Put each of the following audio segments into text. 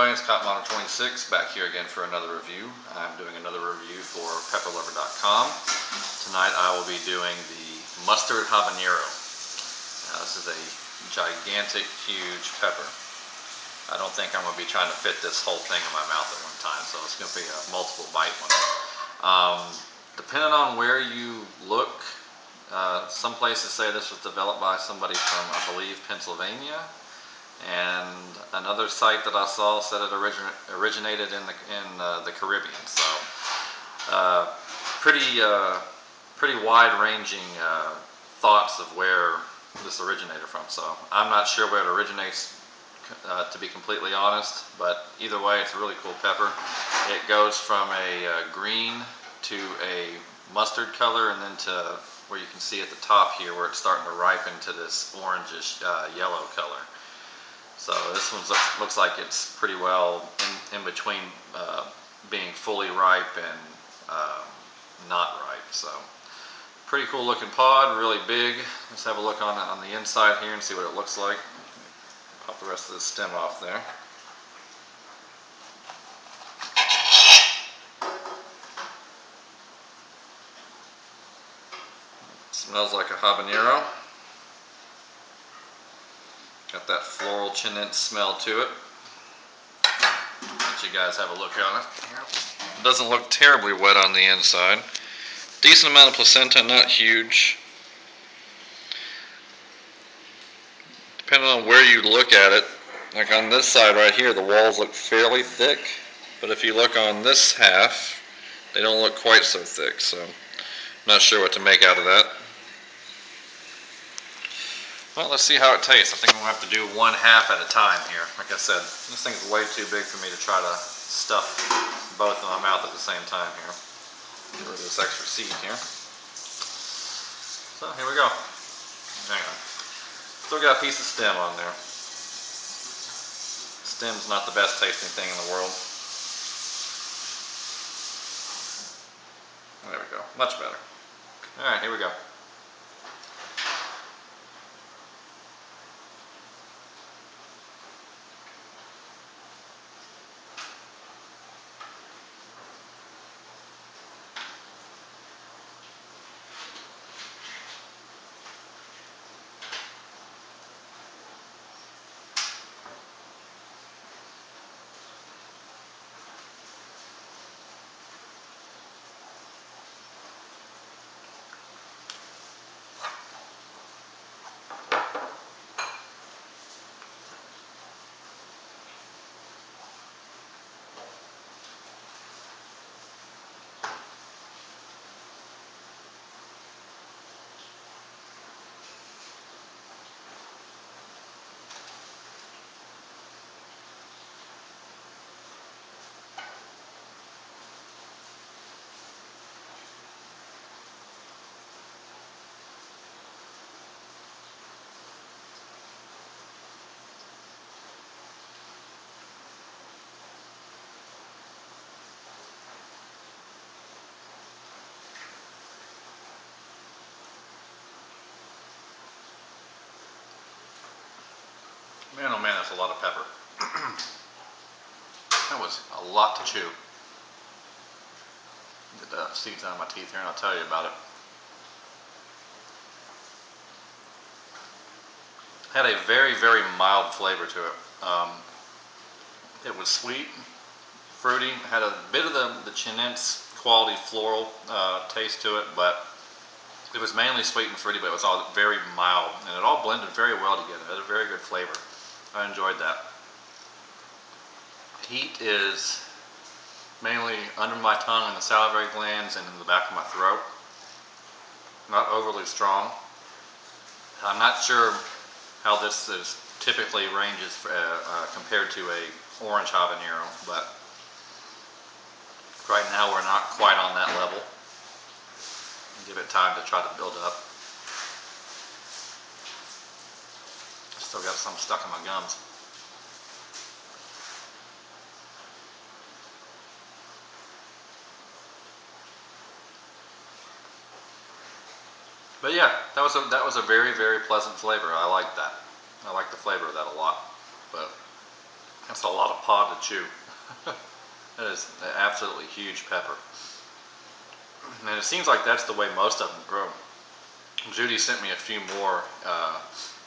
everybody, it's Cotton Model 26 back here again for another review. I'm doing another review for pepperlover.com. Tonight I will be doing the mustard habanero. Now this is a gigantic, huge pepper. I don't think I'm going to be trying to fit this whole thing in my mouth at one time, so it's going to be a multiple bite one. Depending on where you look, some places say this was developed by somebody from, I believe, Pennsylvania. And another site that I saw said it originated in the Caribbean. So pretty wide-ranging thoughts of where this originated from. So I'm not sure where it originates, to be completely honest. But either way, it's a really cool pepper. It goes from a green to a mustard color, and then to where you can see at the top here where it's starting to ripen to this orangish yellow color. So this one looks like it's pretty well in between being fully ripe and not ripe. So pretty cool looking pod, really big. Let's have a look on the inside here and see what it looks like. Pop the rest of the stem off there. It smells like a habanero. Got that floral chinent smell to it. Let you guys have a look on it. It doesn't look terribly wet on the inside. Decent amount of placenta, not huge. Depending on where you look at it, like on this side right here, the walls look fairly thick. But if you look on this half, they don't look quite so thick. So I'm not sure what to make out of that. Well, let's see how it tastes. I think I'm going to have to do one half at a time here. Like I said, this thing is way too big for me to try to stuff both in my mouth at the same time here. Get rid of this extra seed here. So here we go. Hang on. Still got a piece of stem on there. Stem's not the best tasting thing in the world. There we go. Much better. Alright, here we go. Man, oh man, that's a lot of pepper. That was a lot to chew. Get the seeds out of my teeth here and I'll tell you about it. Had a very, very mild flavor to it. It was sweet, fruity, had a bit of the chinense quality floral taste to it, but it was mainly sweet and fruity, but it was all very mild, and it all blended very well together. It had a very good flavor. I enjoyed that. Heat is mainly under my tongue and the salivary glands and in the back of my throat. Not overly strong. I'm not sure how this is typically ranges compared to a orange habanero, but right now we're not quite on that level. Give it time to try to build up. Still got some stuck in my gums. But yeah, that was a very, very pleasant flavor. I like that. I like the flavor of that a lot. But That's a lot of pod to chew. That is an absolutely huge pepper. And it seems like that's the way most of them grow. Judy sent me a few more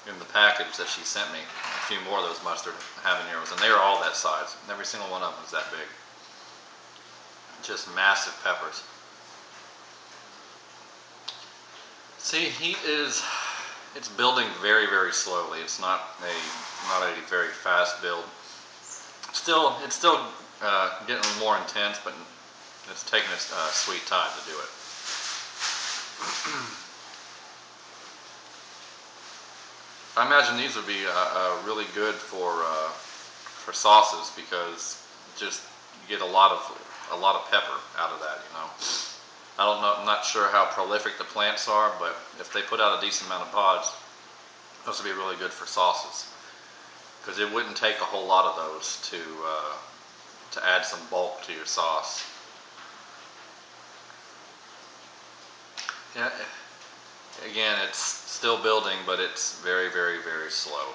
in the package that she sent me. A few more of those mustard habaneros, and they are all that size. Every single one of them is that big. Just massive peppers. See, it's building very, very slowly. It's not a very fast build. It's still getting more intense, but it's taking its sweet time to do it. I imagine these would be really good for sauces, because just you get a lot of pepper out of that. You know, I don't know. I'm not sure how prolific the plants are, but if they put out a decent amount of pods, those would be really good for sauces. Because it wouldn't take a whole lot of those to add some bulk to your sauce. Yeah. Again, it's still building, but it's very, very, very slow.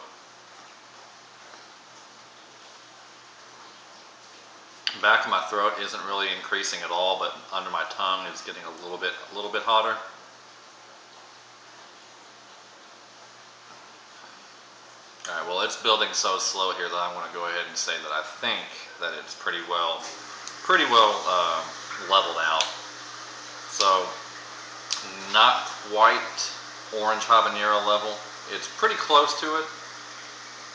Back of my throat isn't really increasing at all, but under my tongue is getting a little bit hotter. All right, well, it's building so slow here that I'm going to go ahead and say that I think that it's pretty well leveled out. So, not quite orange habanero level. It's pretty close to it.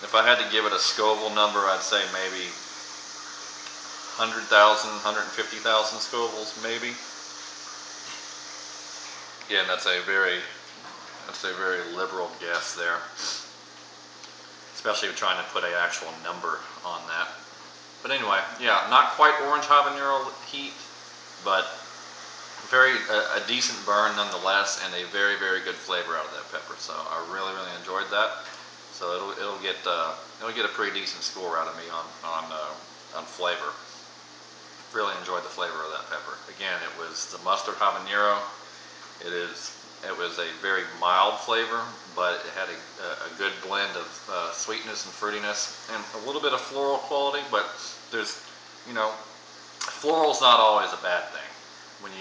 If I had to give it a Scoville number, I'd say maybe 100,000, 150,000 Scovilles, maybe. Again, that's a very liberal guess there, especially trying to put an actual number on that. But anyway, yeah, not quite orange habanero heat, but a decent burn nonetheless, and a very, very good flavor out of that pepper. So I really, really enjoyed that. So it'll get a pretty decent score out of me on flavor. Really enjoyed the flavor of that pepper. Again, it was the mustard habanero. It was a very mild flavor, but it had a good blend of sweetness and fruitiness, and a little bit of floral quality. But floral's not always a bad thing. When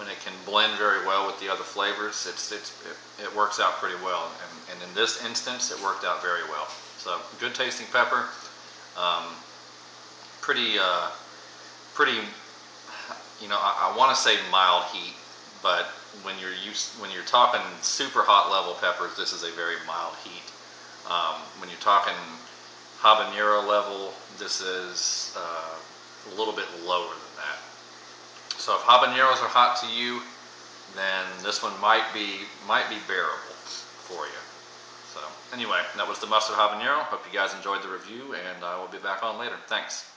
it can blend very well with the other flavors, it works out pretty well. And in this instance, it worked out very well. So good tasting pepper. Pretty. I want to say mild heat, but when you're talking super hot level peppers, this is a very mild heat. When you're talking habanero level, this is a little bit lower than that. So if habaneros are hot to you, then this one might be bearable for you. So anyway, that was the mustard habanero. Hope you guys enjoyed the review, and I will be back on later. Thanks.